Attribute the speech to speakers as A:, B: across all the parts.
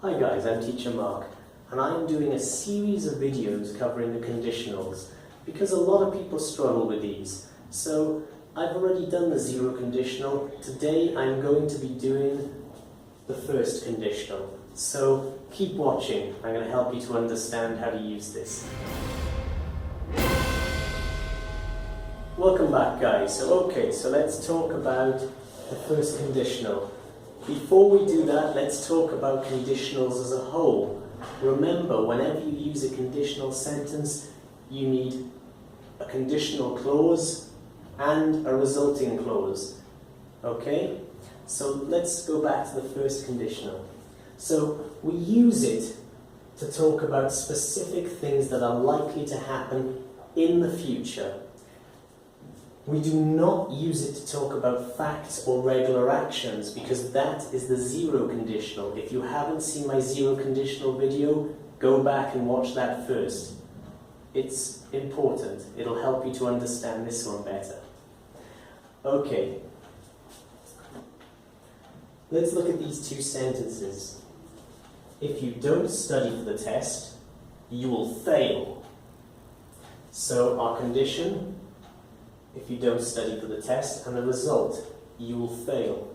A: Hi guys, I'm Teacher Mark, and I'm doing a series of videos covering the conditionals because a lot of people struggle with these. So I've already done the zero conditional. Today I'm going to be doing the first conditional. So keep watching. I'm going to help you to understand how to use this. Welcome back guys. So let's talk about the first conditional. Before we do that, let's talk about conditionals as a whole. Remember, whenever you use a conditional sentence, you need a conditional clause and a resulting clause. Okay? So let's go back to the first conditional. So we use it to talk about specific things that are likely to happen in the future. We do not use it to talk about facts or regular actions because that is the zero conditional. If you haven't seen my zero conditional video, go back and watch that first. It's important. It'll help you to understand this one better. Okay. Let's look at these two sentences. If you don't study for the test, you will fail. So our condition, if you don't study for the test, and the result, you will fail.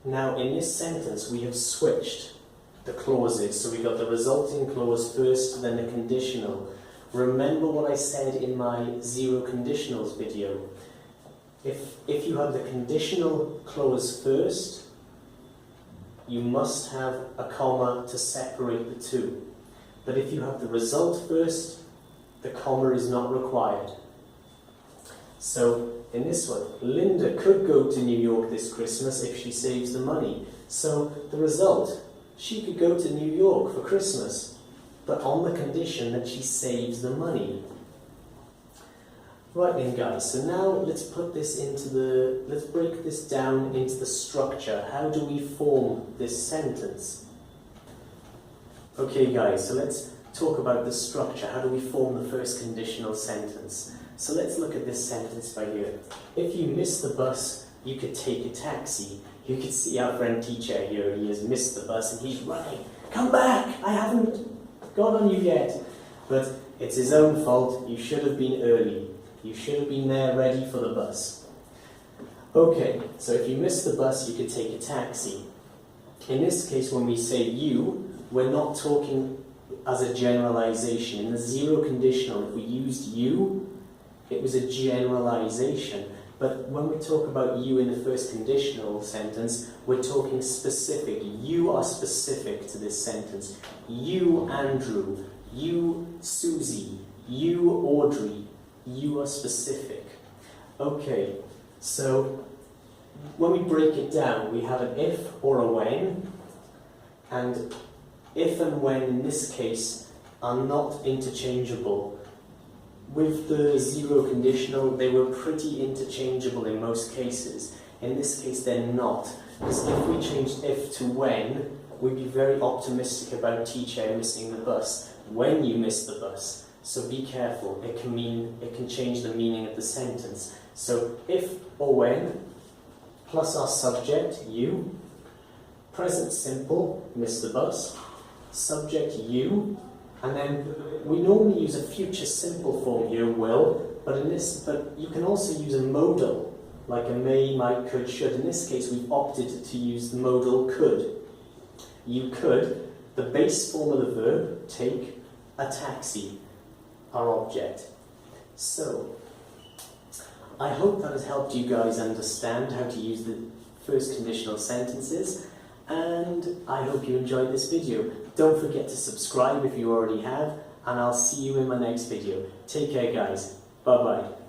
A: Now in this sentence we have switched the clauses, so we got the resulting clause first, then the conditional. Remember what I said in my zero conditionals video. If you have the conditional clause first, you must have a comma to separate the two. But if you have the result first, the comma is not required. So, in this one, Linda could go to New York this Christmas if she saves the money. So, the result, she could go to New York for Christmas, but on the condition that she saves the money. Right then guys, so now let's break this down into the structure. How do we form this sentence? Okay guys, so let's talk about the structure. How do we form the first conditional sentence? So let's look at this sentence right here. If you miss the bus, you could take a taxi. You can see our friend teacher here. He has missed the bus and he's running. Come back! I haven't got on you yet. But it's his own fault. You should have been early. You should have been there ready for the bus. Okay, so if you miss the bus, you could take a taxi. In this case, when we say you, we're not talking as a generalization. In the zero conditional, if we used you, it was a generalization. But when we talk about you in the first conditional sentence, we're talking specific. You are specific to this sentence. You, Andrew. You, Susie. You, Audrey. You are specific. Okay, so when we break it down, we have an if or a when, and if and when in this case are not interchangeable. With the zero conditional, they were pretty interchangeable in most cases. In this case, they're not. Because if we changed if to when, we'd be very optimistic about teacher missing the bus. When you miss the bus. So be careful. It can change the meaning of the sentence. So if or when, plus our subject, you. Present simple, miss the bus. Subject, you. And then we normally use a future simple form here, will, but you can also use a modal, like a may, might, could, should. In this case, we've opted to use the modal could. You could, the base form of the verb, take a taxi, our object. So, I hope that has helped you guys understand how to use the first conditional sentences, and I hope you enjoyed this video. Don't forget to subscribe if you already have, and I'll see you in my next video. Take care guys. Bye bye.